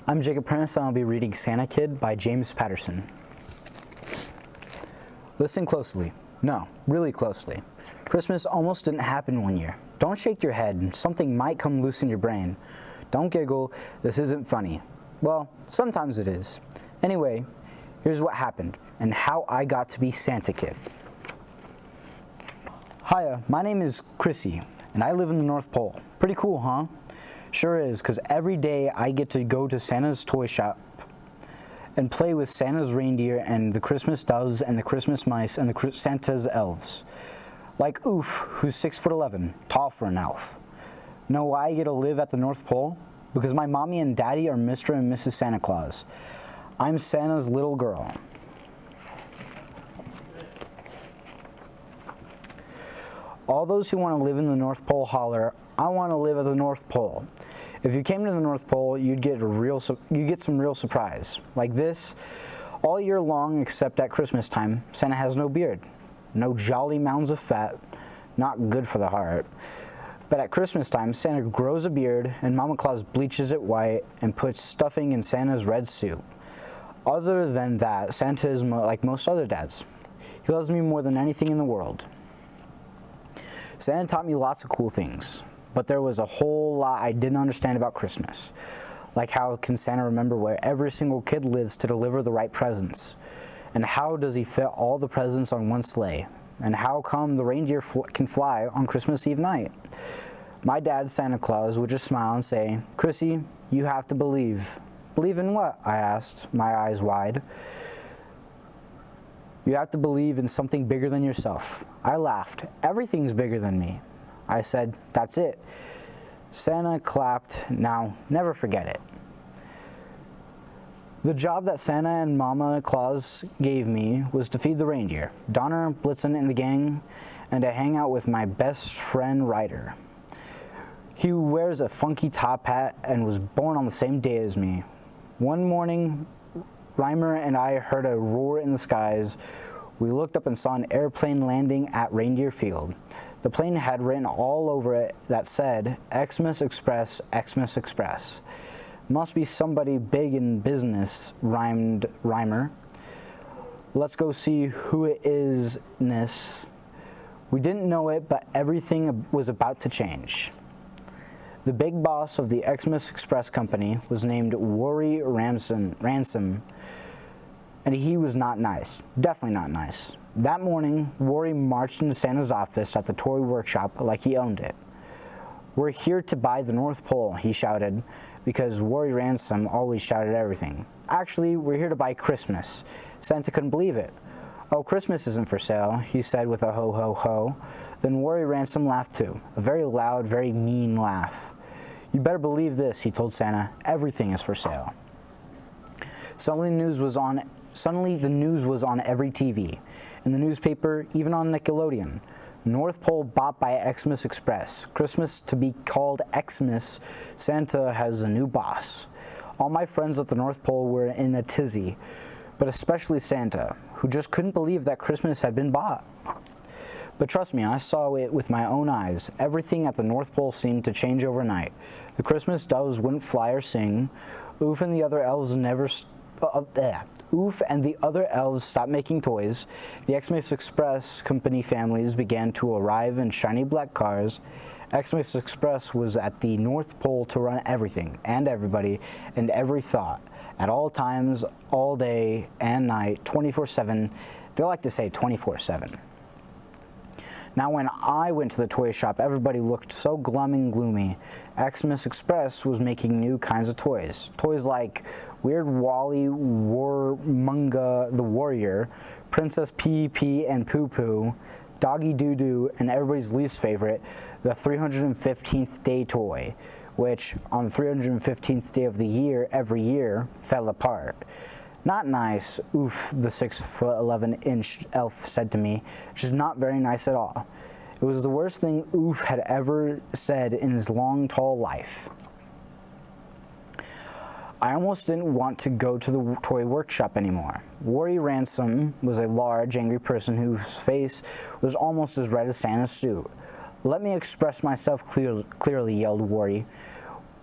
I'm Jacob Prentice, and I'll be reading Santa Kid by James Patterson. Listen closely. No, really closely. Christmas almost didn't happen one year. Don't shake your head. Something might come loose in your brain. Don't giggle. This isn't funny. Well, sometimes it is. Anyway, here's what happened and how I got to be Santa Kid. Hiya, my name is Chrissy, and I live in the North Pole. Pretty cool, huh? Sure is, because every day I get to go to Santa's toy shop and play with Santa's reindeer and the Christmas doves and the Christmas mice and the Santa's elves. Like Oof, who's 6'11", tall for an elf. Know why I get to live at the North Pole? Because my mommy and daddy are Mr. and Mrs. Santa Claus. I'm Santa's little girl. All those who want to live in the North Pole holler, I want to live at the North Pole. If you came to the North Pole, you'd get some real surprise. Like this, all year long except at Christmas time, Santa has no beard, no jolly mounds of fat, not good for the heart. But at Christmas time, Santa grows a beard and Mama Claus bleaches it white and puts stuffing in Santa's red suit. Other than that, Santa is like most other dads. He loves me more than anything in the world. Santa taught me lots of cool things, but there was a whole lot I didn't understand about Christmas. Like how can Santa remember where every single kid lives to deliver the right presents? And how does he fit all the presents on one sleigh? And how come the reindeer can fly on Christmas Eve night? My dad, Santa Claus, would just smile and say, "Chrissy, you have to believe." "Believe in what?" I asked, my eyes wide. "You have to believe in something bigger than yourself." I laughed. "Everything's bigger than me." I said, "That's it." Santa clapped. Now, never forget it. The job that Santa and Mama Claus gave me was to feed the reindeer, Donner, Blitzen, and the gang, and to hang out with my best friend Ryder. He wears a funky top hat and was born on the same day as me. One morning, Reimer and I heard a roar in the skies. We looked up and saw an airplane landing at Reindeer Field. The plane had written all over it that said, "Xmas Express, Xmas Express." "Must be somebody big in business," rhymed Reimer. "Let's go see who it is, Nis." We didn't know it, but everything was about to change. The big boss of the Xmas Express company was named Worry Ransom, and he was not nice. Definitely not nice. That morning, Worry marched into Santa's office at the toy workshop like he owned it. "We're here to buy the North Pole," he shouted, because Worry Ransom always shouted everything. "Actually, we're here to buy Christmas." Santa couldn't believe it. "Oh, Christmas isn't for sale," he said with a ho ho ho. Then Worry Ransom laughed too, a very loud, very mean laugh. "You better believe this," he told Santa. "Everything is for sale." Suddenly the news was on every TV, in the newspaper, even on Nickelodeon. North Pole bought by Xmas Express. Christmas to be called Xmas. Santa has a new boss. All my friends at the North Pole were in a tizzy, but especially Santa, who just couldn't believe that Christmas had been bought. But trust me, I saw it with my own eyes. Everything at the North Pole seemed to change overnight. The Christmas doves wouldn't fly or sing. Oof and the other elves stopped making toys. The Xmas Express company families began to arrive in shiny black cars. Xmas Express was at the North Pole to run everything and everybody and every thought, at all times, all day and night, 24/7. They like to say 24/7. Now, when I went to the toy shop, everybody looked so glum and gloomy. Xmas Express was making new kinds of toys. Toys like Weird Wally, Warmunga the Warrior, Princess Pee and Poo Poo, Doggy Doo Doo, and everybody's least favorite, the 315th Day toy, which on the 315th day of the year, every year, fell apart. "Not nice," Oof, the 6'11" elf said to me. "Just not very nice at all." It was the worst thing Oof had ever said in his long, tall life. I almost didn't want to go to the toy workshop anymore. Worry Ransom was a large, angry person whose face was almost as red as Santa's suit. "Let me express myself clearly," yelled Worry.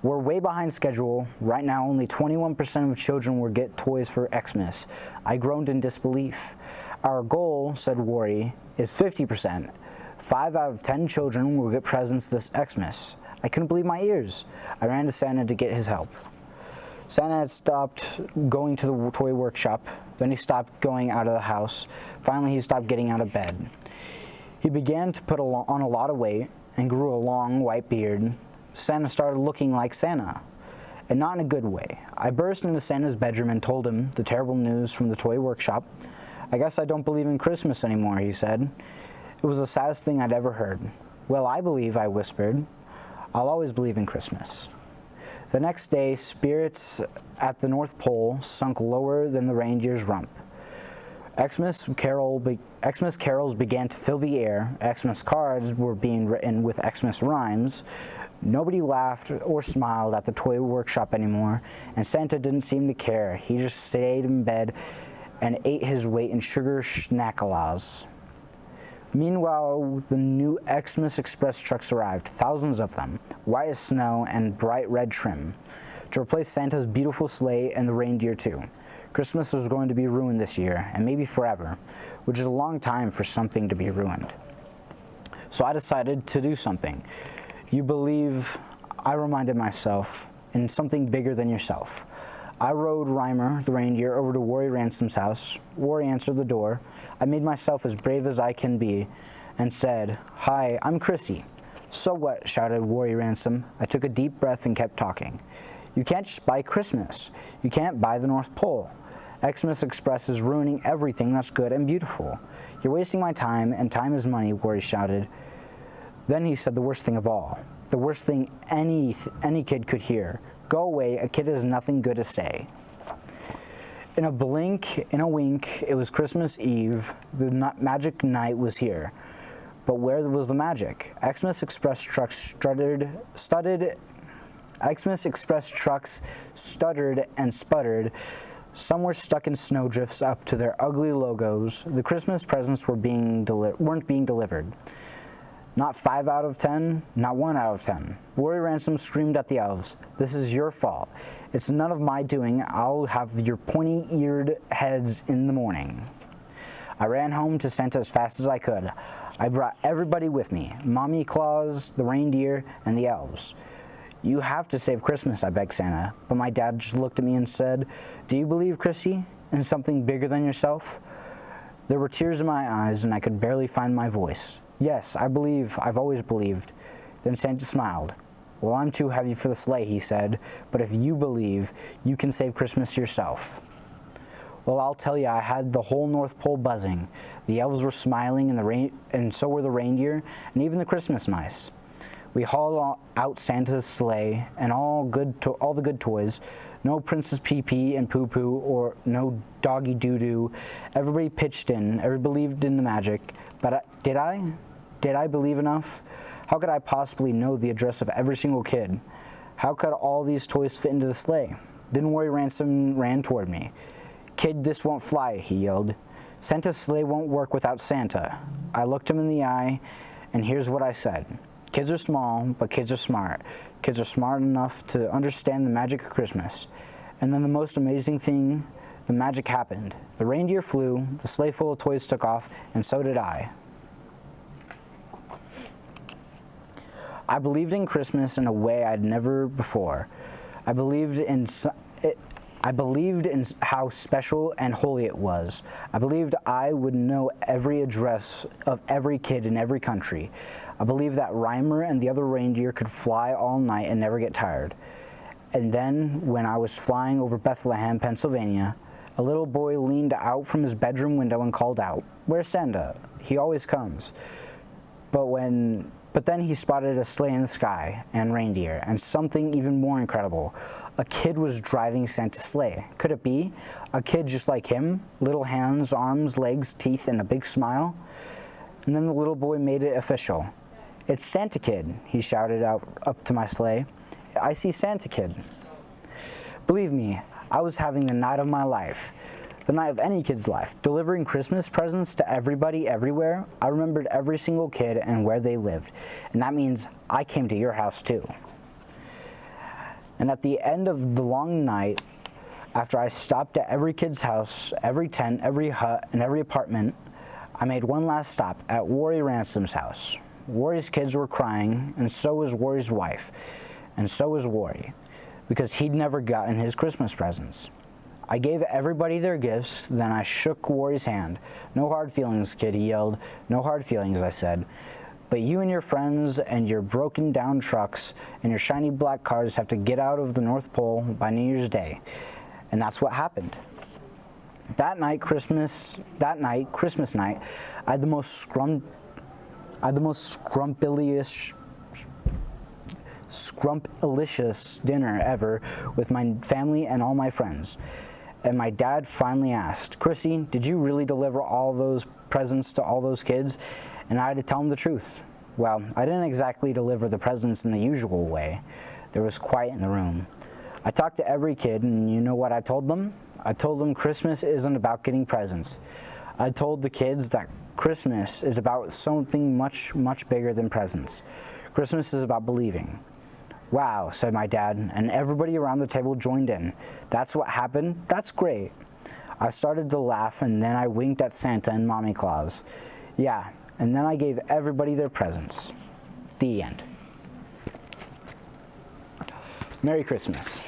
We're way behind schedule. Right now, only 21% of children will get toys for Xmas. I groaned in disbelief. Our goal, said Worry, is 50%. 5 out of 10 children will get presents this Xmas. I couldn't believe my ears. I ran to Santa to get his help. Santa had stopped going to the toy workshop. Then he stopped going out of the house. Finally, he stopped getting out of bed. He began to put on a lot of weight and grew a long white beard. Santa started looking like Santa, and not in a good way. I burst into Santa's bedroom and told him the terrible news from the toy workshop. I guess I don't believe in Christmas anymore, he said. It was the saddest thing I'd ever heard. Well, I believe, I whispered. I'll always believe in Christmas. The next day, spirits at the North Pole sunk lower than the reindeer's rump. Xmas carols began to fill the air. Xmas cards were being written with Xmas rhymes. Nobody laughed or smiled at the toy workshop anymore, and Santa didn't seem to care. He just stayed in bed and ate his weight in sugar schnackalaws. Meanwhile, the new Xmas Express trucks arrived, thousands of them, white as snow and bright red trim, to replace Santa's beautiful sleigh and the reindeer too. Christmas was going to be ruined this year, and maybe forever, which is a long time for something to be ruined. So I decided to do something. You believe, I reminded myself, in something bigger than yourself. I rode Reimer, the reindeer, over to Worry Ransom's house. Worry answered the door. I made myself as brave as I can be and said, "Hi, I'm Chrissy." "So what?" shouted Worry Ransom. I took a deep breath and kept talking. "You can't just buy Christmas. You can't buy the North Pole. Xmas Express is ruining everything that's good and beautiful. You're wasting my time, and time is money," Worry shouted. Then he said the worst thing of all, the worst thing any kid could hear. "Go away, a kid has nothing good to say." In a blink, in a wink, it was Christmas Eve. The magic night was here. But where was the magic? Xmas Express trucks stuttered and sputtered. Some were stuck in snowdrifts up to their ugly logos. The Christmas presents weren't being delivered. Not 5 out of 10, not 1 out of 10. Worry Ransom screamed at the elves. "This is your fault. It's none of my doing. I'll have your pointy-eared heads in the morning." I ran home to Santa as fast as I could. I brought everybody with me, Mommy Claus, the reindeer, and the elves. "You have to save Christmas," I begged Santa, but my dad just looked at me and said, "Do you believe, Chrissy, in something bigger than yourself?" There were tears in my eyes, and I could barely find my voice. "Yes, I believe. I've always believed." Then Santa smiled. "Well, I'm too heavy for the sleigh," he said, "but if you believe, you can save Christmas yourself." Well, I'll tell you, I had the whole North Pole buzzing. The elves were smiling, and so were the reindeer, and even the Christmas mice. We hauled out Santa's sleigh and all the good toys. No Princess Pee-Pee and Poo-Poo or no Doggy Doo-Doo. Everybody pitched in. Everybody believed in the magic. But did I? Did I believe enough? How could I possibly know the address of every single kid? How could all these toys fit into the sleigh? Then Worry Ransom ran toward me. "Kid, this won't fly," he yelled. "Santa's sleigh won't work without Santa." I looked him in the eye, and here's what I said. "Kids are small, but kids are smart. Kids are smart enough to understand the magic of Christmas." And then the most amazing thing, the magic happened. The reindeer flew, the sleigh full of toys took off, and so did I. I believed in Christmas in a way I'd never before. I believed in how special and holy it was. I believed I would know every address of every kid in every country. I believed that Reimer and the other reindeer could fly all night and never get tired. And then, when I was flying over Bethlehem, Pennsylvania, a little boy leaned out from his bedroom window and called out, "Where's Santa? He always comes." But then he spotted a sleigh in the sky and reindeer, and something even more incredible. A kid was driving Santa's sleigh. Could it be? A kid just like him? Little hands, arms, legs, teeth, and a big smile? And then the little boy made it official. "It's Santa Kid," he shouted out up to my sleigh. "I see Santa Kid." Believe me, I was having the night of my life. The night of any kid's life. Delivering Christmas presents to everybody everywhere. I remembered every single kid and where they lived. And that means I came to your house too. And at the end of the long night, after I stopped at every kid's house, every tent, every hut, and every apartment, I made one last stop at Worry Ransom's house. Worry's kids were crying, and so was Worry's wife, and so was Worry, because he'd never gotten his Christmas presents. I gave everybody their gifts, then I shook Worry's hand. "No hard feelings, kid," he yelled. "No hard feelings," I said. "But you and your friends and your broken down trucks and your shiny black cars have to get out of the North Pole by New Year's Day." And that's what happened. That night, Christmas night, I had the most scrumptious dinner ever with my family and all my friends. And my dad finally asked, "Chrissy, did you really deliver all those presents to all those kids?" And I had to tell him the truth. Well, I didn't exactly deliver the presents in the usual way. There was quiet in the room. I talked to every kid, and you know what I told them? I told them Christmas isn't about getting presents. I told the kids that Christmas is about something much, much bigger than presents. Christmas is about believing. "Wow," said my dad, and everybody around the table joined in. "That's what happened? That's great." I started to laugh, and then I winked at Santa and Mommy Claus. Yeah, and then I gave everybody their presents. The end. Merry Christmas.